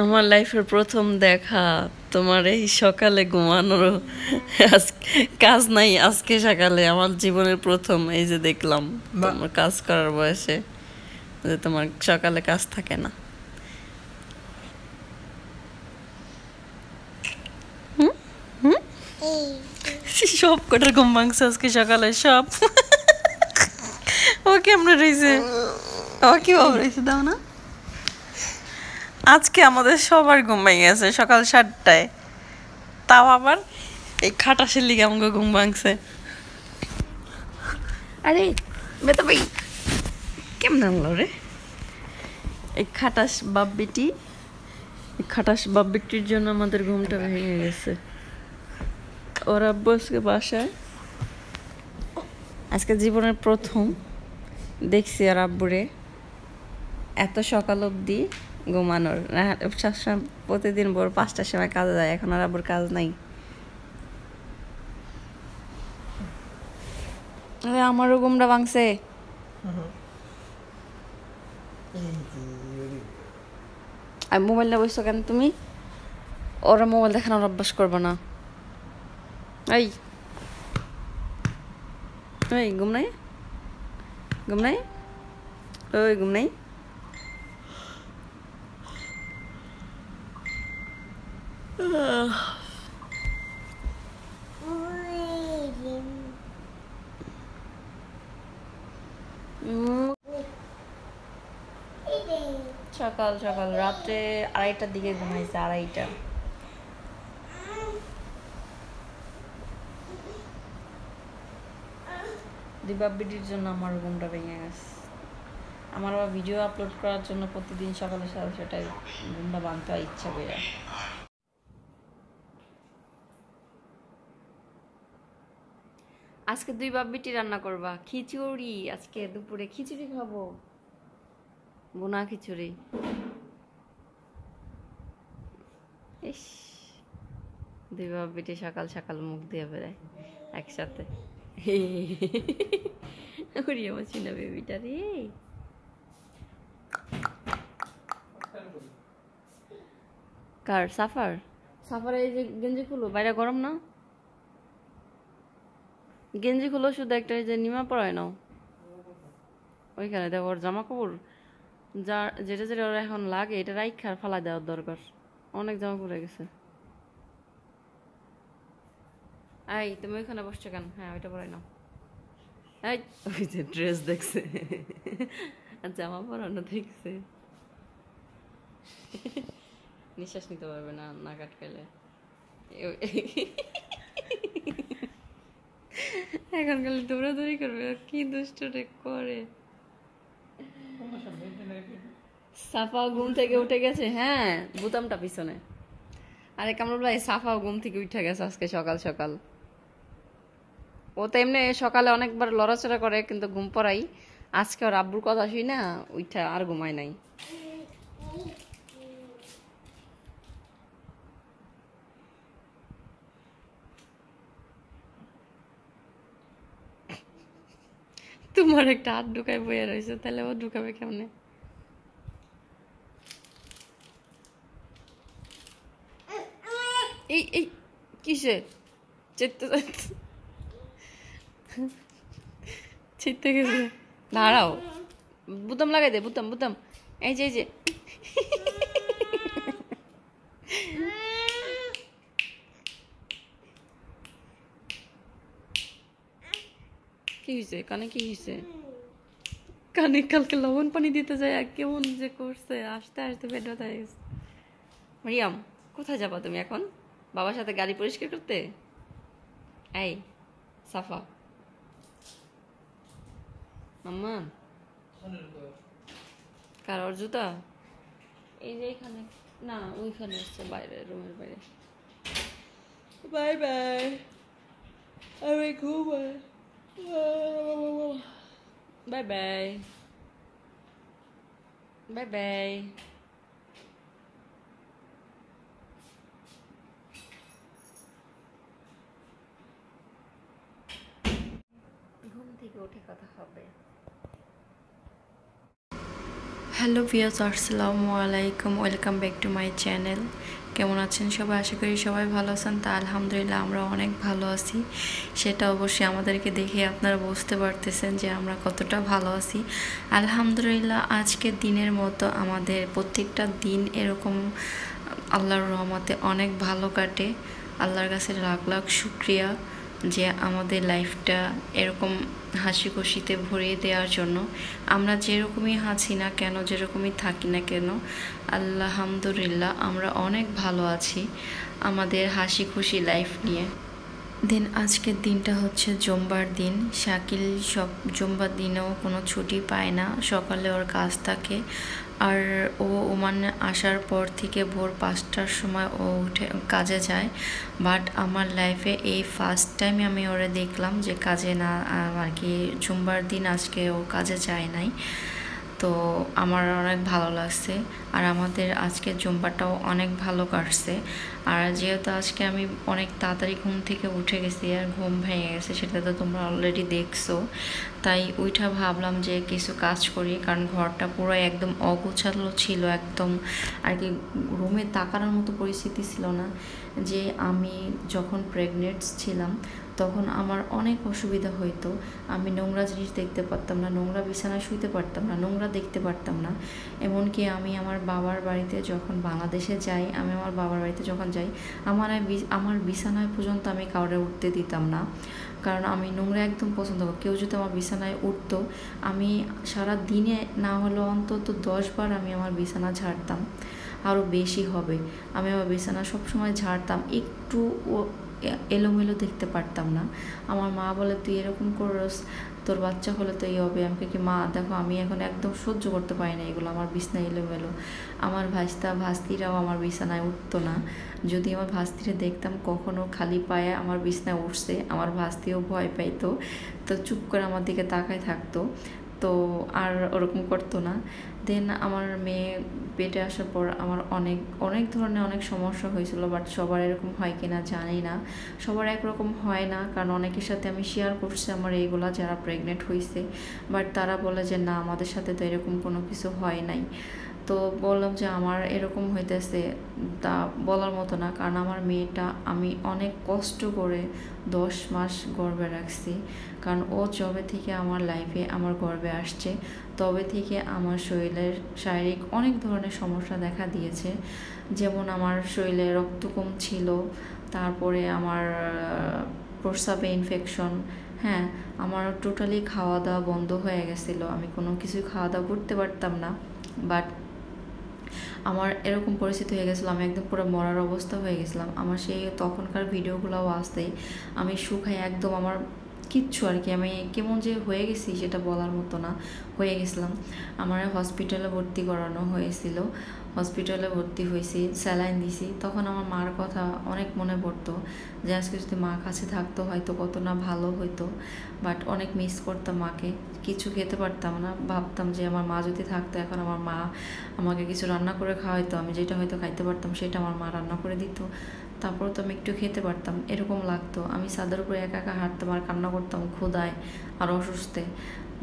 আমার লাইফের প্রথম দেখা তোমার এই সকালে ঘুমানোর কাজ নাই আজকে সকালে আমার জীবনের প্রথম এই যে দেখলাম তোমার কাজ করার বয়সে যে তোমার সকালে কাজ থাকে না। সব কটার ঘুম ভাঙছে আজকে সকালে সব। ও কেমন রয়েছে, ও কিভাবে রয়েছে দাও না। আজকে আমাদের সবার ঘুম ভেঙে গেছে সকাল 7টায়, তাও আবার এই খাটাসের লিগে আমাকে ঘুম ভাঙছে। আরে বেতা ভাই কেমন আনলো রে এই খাটাস বাব্বিটি, এই খাটাস বাব্বিটির জন্য আমাদের ঘুমটা ভেঙে গেছে। ওর আব্বু আজকে বাসায়, আজকে জীবনের প্রথম দেখছি আর আব্বুরে এত সকাল অবধি ঘুমানোর। সবসময় প্রতিদিন ভোর 5টার সময় কাজে যায়, এখন আর আব্বুর কাজ নাই। আমারও ঘুমটা ভাঙছে। আর মোবাইল না বসছো কেন তুমি? ওরা মোবাইল দেখানোর অভ্যাস করবো না। এই এই ঘুম নাই, ঘুম নাই, ওই ঘুম নাই। সকাল সকাল রাত্রে 2:30টার দিকে ঘুমাইছে, 2:30। দিবাবিটির জন্য আমার ঘুমটা ভেঙে গেছে। আমার আবার ভিডিও আপলোড করার জন্য প্রতিদিন সকালে 7:30টায় ঘুমটা ভাঙতে হয় ইচ্ছা করে। আজকে 2 বাব্বিটি রান্না করবা, খিচুড়ি। আজকে দুপুরে খিচুড়ি খাবো, বোনা খিচুড়ি। ইস 2 বাব্বিটি সকাল সকাল মুখ দিয়ে বেড়ায় একসাথে। ওরে আমার চিনা বেবিটা রে। কার? সাফার? সাফার এই যে গেঞ্জি খুলো, বাইরে গরম না? গেঞ্জি খুলো শুধু একটা, যে নিমা পরায় নাও ওইখানে। দেখো ওর জামা কাপড় যা যেটা যেটা ওর এখন লাগে এটা রাইখা ফালা দেওয়ার দরকার, অনেক জামা পড়ে গেছে। এই তুমি ওইখানে বসছো কেন? হ্যাঁ ওইটা পরাই নাও। এই ওই যে ড্রেস দেখছে আর জামা পরানো দেখছে, নিঃশ্বাস নিতে পারবে না না কাটকাইলে। এখন খালি দৌড়াদৌড়ি করবে, কি দুষ্টুরে করে। সাফা ঘুম থেকে উঠে গেছে, হ্যাঁ বুতামটা পিছনে। আরে কামরুল ভাই, সাফাও ঘুম থেকে উঠে গেছে আজকে সকাল সকাল। ও তো এমনি সকালে অনেকবার লড়াচড়া করে, কিন্তু ঘুম পড়াই। আজকে ওর আব্বুর কথা শুই না উঠা আর ঘুমায় নাই। তোমার একটা হাত ঢুকায় বইয়া রয়েছে, তাহলে ও ঢুকাবে কেমনে? এই এই কিসে চেতে চেতে গেছে? দাঁড়াও, বুতাম লাগাই দে, বুতাম বুতাম। এই যে এই যে কি হয়েছে কানে? কি হয়েছে কানে? কালকে লবণ পানি দিতে যায় আর কেমন যে করছে, আসতে আসতে পেট ব্যথা হয়ে গেছে। মারিয়াম কোথায় যাবা তুমি এখন? বাবার সাথে গাড়ি পরিষ্কার করতে? এই সাফা মাম্মা, কার ওর জুতা? এই যে এখানে না, ওইখানে আসছে বাইরে, রুমের বাইরে। বাই বাই, আমি ঘুমাই। Bye bye, bye bye. ঘুম থেকে উঠে কথা হবে। হ্যালো ভিউয়ার্স, আসসালামু আলাইকুম, welcome back to my channel. কেমন আছেন সবাই? আশা করি সবাই ভালো আছেন। তা আলহামদুলিল্লাহ আমরা অনেক ভালো আছি। সেটা অবশ্যই আমাদেরকে দেখে আপনারা বুঝতে পারতেছেন যে আমরা কতটা ভালো আছি। আলহামদুলিল্লাহ আজকের দিনের মতো আমাদের প্রত্যেকটা দিন এরকম আল্লাহর রহমতে অনেক ভালো কাটে। আল্লাহর কাছে লাখ লাখ শুক্রিয়া যে আমাদের লাইফটা এরকম হাসি খুশিতে ভরিয়ে দেওয়ার জন্য। আমরা যেরকমই হাসি না কেন, যেরকমই থাকি না কেন, আলহামদুলিল্লাহ আমরা অনেক ভালো আছি আমাদের হাসি খুশি লাইফ নিয়ে। দেন আজকের দিনটা হচ্ছে জুম্বার দিন। শাকিল সব জুম্বার দিনেও কোনো ছুটি পায় না, সকালে ওর কাজ থাকে। আর ও ওমানে আসার পর থেকে ভোর 5টার সময় ও উঠে কাজে যায়। বাট আমার লাইফে এই ফার্স্ট টাইম আমি ওরে দেখলাম যে কাজে না, আর কি জুম্বার দিন আজকে ও কাজে যায় নাই। তো আমার অনেক ভালো লাগছে। আর আমাদের আজকে জুম্বাটাও অনেক ভালো কাটছে। আর যেহেতু আজকে আমি অনেক তাড়াতাড়ি ঘুম থেকে উঠে গেছি আর ঘুম ভেঙে গেছে, সেটা তো তোমরা অলরেডি দেখছো। তাই ওইটা ভাবলাম যে কিছু কাজ করি, কারণ ঘরটা পুরো একদম অগোছালো ছিল, একদম আর কি রুমে তাকানোর মতো পরিস্থিতি ছিল না। যে আমি যখন প্রেগনেন্ট ছিলাম তখন আমার অনেক অসুবিধা হইতো। আমি নোংরা জিনিস দেখতে পারতাম না, নোংরা বিছানায় শুইতে পারতাম না, নোংরা দেখতে পারতাম না। এমনকি আমি আমার বাবার বাড়িতে যখন বাংলাদেশে যাই, আমি আমার বাবার বাড়িতে যখন যাই, আমার বিছানায় পর্যন্ত আমি কাউরে উঠতে দিতাম না, কারণ আমি নোংরা একদম পছন্দ করি। কেউ যদি আমার বিছানায় উঠতো, আমি সারা দিনে না হলেও অন্তত 10 বার আমি আমার বিছানা ঝাড়তাম, আরও বেশি হবে। আমি আমার বিছানা সবসময় ঝাড়তাম, একটু এলোমেলো দেখতে পারতাম না। আমার মা বলে, তুই এরকম করস, তোর বাচ্চা হলে তো এই হবে। আমাকে কি, মা দেখো আমি এখন একদম সহ্য করতে পারি না এগুলো, আমার বিছানা এলোমেলো। আমার ভাস্তিরাও আমার বিছানায় উঠতো না। যদি আমার ভাস্তিরে দেখতাম কখনো খালি পায়ে আমার বিছানায় উঠছে, আমার ভাস্তিও ভয় পাইতো, তো চুপ করে আমার দিকে তাকায় থাকতো, তো আর ওরকম করতো না। দেন আমার মেয়ে পেটে আসার পর আমার অনেক অনেক ধরনের অনেক সমস্যা হয়েছিল। বাট সবার এরকম হয় কিনা জানি না, সবার একরকম হয় না, কারণ অনেকের সাথে আমি শেয়ার করছি আমার এইগুলা যারা প্রেগনেন্ট হয়েছে, বাট তারা বলে যে না, আমাদের সাথে তো এরকম কোনো কিছু হয় নাই। তো বললাম যে আমার এরকম হইতেছে, তা বলার মতো না, কারণ আমার মেয়েটা আমি অনেক কষ্ট করে 10 মাস গর্ভে রাখছি। কারণ ও যবে থেকে আমার লাইফে আমার গর্ভে আসছে, তবে থেকে আমার শরীরের শারীরিক অনেক ধরনের সমস্যা দেখা দিয়েছে। যেমন আমার শরীরে রক্ত কম ছিল, তারপরে আমার প্রস্রাবে ইনফেকশন, হ্যাঁ, আমার টোটালি খাওয়া দাওয়া বন্ধ হয়ে গেছিলো, আমি কোনো কিছুই খাওয়া দাওয়া করতে পারতাম না। বাট আমার এরকম পরিস্থিতি হয়ে গেছিলো, আমি একদম পুরো মরার অবস্থা হয়ে গেছিলাম। আমার সেই তখনকার ভিডিওগুলোও আসতে, আমি শুকাই একদম আমার কিচ্ছু আর কি, আমি কেমন যে হয়ে গেছি সেটা বলার মতো না হয়ে গেছিলাম। আমার হসপিটালে ভর্তি করানো হয়েছিল, হসপিটালে ভর্তি হয়েছি, স্যালাইন দিছি। তখন আমার মার কথা অনেক মনে পড়তো যে আজকে যদি মা কাছে থাকতো হয়তো কত না ভালো হইতো। বাট অনেক মিস করতাম মাকে, কিছু খেতে পারতাম না। ভাবতাম যে আমার মা যদি থাকতো, এখন আমার মা আমাকে কিছু রান্না করে খাওয়াইতো, আমি যেটা হয়তো খাইতে পারতাম সেটা আমার মা রান্না করে দিত, তারপর তো আমি একটু খেতে পারতাম, এরকম লাগতো। আমি ছাদের উপরে একা একা হাঁটতাম আর কান্না করতাম ক্ষুধায় আর অসুস্থে।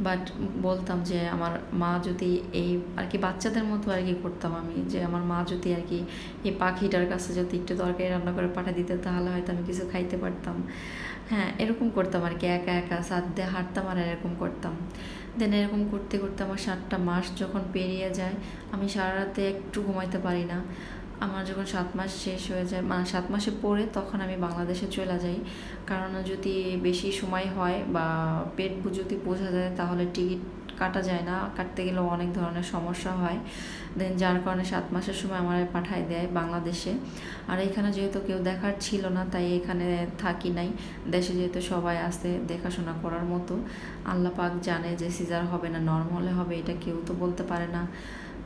বাট বলতাম যে আমার মা যদি এই আর কি বাচ্চাদের মতো আর কি করতাম আমি, যে আমার মা যদি আর কি এই পাখিটার কাছে যদি একটু তরকারি রান্না করে পাঠিয়ে দিতে, তাহলে হয়তো আমি কিছু খাইতে পারতাম। হ্যাঁ, এরকম করতাম আর কি, একা একা ছাদ দিয়ে হাঁটতাম আর এরকম করতাম। দেন এরকম করতে করতে আমার 7টা মাস যখন পেরিয়ে যায়, আমি সারা রাতে একটু ঘুমাইতে পারি না। আমার যখন 7 মাস শেষ হয়ে যায়, মানে 7 মাসে পড়ে, তখন আমি বাংলাদেশে চলে যাই। কারণ যদি বেশি সময় হয় বা পেট যদি বোঝা যায়, তাহলে টিকিট কাটা যায় না, কাটতে গেলেও অনেক ধরনের সমস্যা হয়। দেন যার কারণে 7 মাসের সময় আমার পাঠায় দেয় বাংলাদেশে। আর এখানে যেহেতু কেউ দেখার ছিল না, তাই এখানে থাকি নাই। দেশে যেহেতু সবাই আছে দেখাশোনা করার মতো, আল্লাহ পাক জানে যে সিজার হবে না নর্মালে হবে, এটা কেউ তো বলতে পারে না।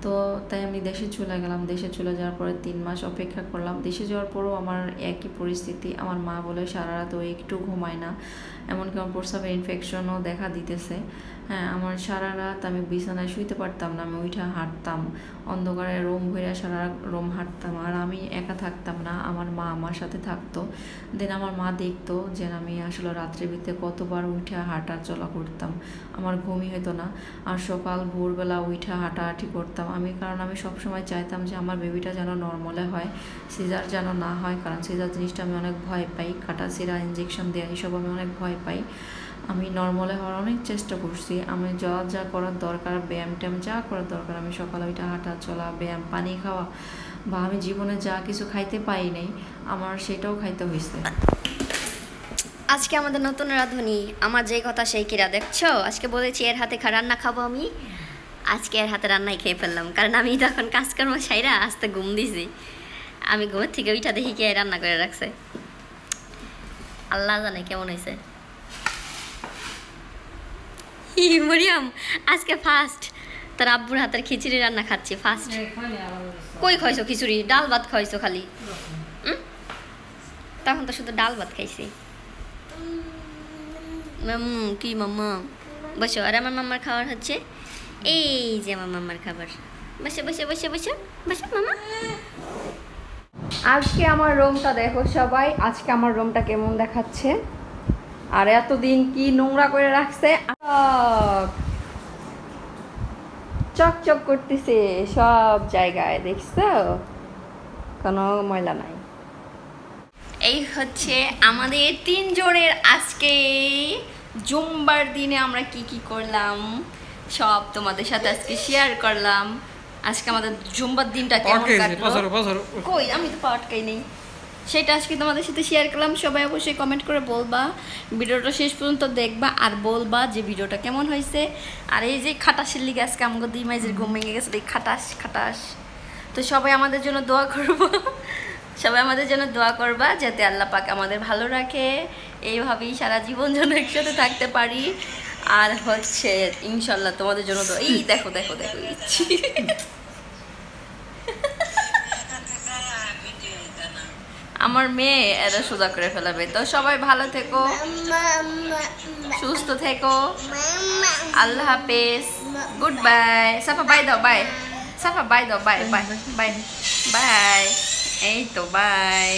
তো তাই আমি দেশে চলে গেলাম। দেশে চলে যাওয়ার পরে 3 মাস অপেক্ষা করলাম। দেশে যাওয়ার পরও আমার একই পরিস্থিতি, আমার মা বলে সারা রাত ও একটু ঘুমায় না, এমনকি আমার প্রস্রাবের ইনফেকশনও দেখা দিতেছে। হ্যাঁ, আমার সারা রাত আমি বিছানায় শুইতে পারতাম না, আমি উঠা হাঁটতাম, অন্ধকারে রুম ভরে সারা রুম হাঁটতাম। আর আমি একা থাকতাম না, আমার মা আমার সাথে থাকতো। দেন আমার মা দেখতো যে আমি আসলে রাত্রের ভিতরে কতবার উঠা হাঁটা চলা করতাম, আমার ঘুমই হতো না। আর সকাল ভোরবেলা উঠা হাঁটাহাঁটি করতাম আমি, কারণ আমি সবসময় চাইতাম যে আমার বেবিটা যেন নর্মালে হয়, সিজার যেন না হয়, কারণ সিজার জিনিসটা আমি অনেক ভয় পাই, কাটা সিরা ইঞ্জেকশন দেওয়া এইসব আমি অনেক ভয় পাই। আমি নর্মালে হওয়ার অনেক চেষ্টা করছি, আমি যা যা করার দরকার, ব্যায়াম ট্যায়াম যা করার দরকার, আমি সকালে ওইটা হাঁটা চলা, ব্যায়াম, পানি খাওয়া, বা আমি জীবনে যা কিছু খাইতে পাই নাই আমার সেটাও খাইতে হয়েছে। আজকে আমাদের নতুন রাঁধুনি, আমার যে কথা সেই কিরা দেখছো, আজকে বলেছি এর হাতে রান্না খাবো আমি, আজকে এর হাতে রান্নাই খেয়ে ফেললাম, কারণ আমি তখন কাজকর্ম সাইরা আস্তে ঘুম দিছি, আমি ঘুমের থেকে ওইটা দেখি কে রান্না করে রাখছে, আল্লাহ জানে কেমন হয়েছে। মরিয়াম আজকে ফার্স্ট তোর আব্বুর হাতের খিচুড়ি রান্না খাচ্ছি ফার্স্ট। কই খাইছো খিচুড়ি? ডাল ভাত খাইছো খালি? তখন তো শুধু ডাল ভাত খাইছি। কি মাম্মা বসো, আর আমার মাম্মার খাবার হচ্ছে এই যে আমার মাম্মার খাবার, বসে বসে বসে বসে বসে মামা। আজকে আমার রুমটা দেখো সবাই, আজকে আমার রুমটা কেমন দেখাচ্ছে, আর এতদিন কি নোংরা করে রাখছে, চকচক করতেছে সব জায়গায়, দেখছো কোনো ময়লা নাই। এই হচ্ছে আমাদের 3 জনের আজকে জুম্বার দিনে আমরা কি কি করলাম সব তোমাদের সাথে আজকে শেয়ার করলাম। আজকে আমাদের জুম্বার দিনটা কেমন কাটলো, কই আমি তো পাটকাই নেই, সেটা আজকে তোমাদের সাথে শেয়ার করলাম। সবাই অবশ্যই কমেন্ট করে বলবা, ভিডিওটা শেষ পর্যন্ত দেখবা আর বলবা যে ভিডিওটা কেমন হয়েছে। আর এই যে খাটাসের লিগে আজকে আমাকে 2 মাইজের ঘুম ভেঙে গেছে, এই খাটাস খাটাস। তো সবাই আমাদের জন্য দোয়া করবো, সবাই আমাদের জন্য দোয়া করবা যাতে আল্লাহ পাক আমাদের ভালো রাখে, এইভাবেই সারা জীবন যেন একসাথে থাকতে পারি। আর হচ্ছে ইনশাল্লাহ তোমাদের জন্য তো এই দেখো দেখো দেখো ইচ্ছি আমার মেয়ে এরা সোজা করে ফেলাবে। তো সবাই ভালো থেকো, সুস্থ থেকো, আল্লাহ হাফেজ, গুড বাই। সাফা বাই দাও, বাই সাফা, বাই দাও, বাই বাই বাই বাই, এই তো বাই।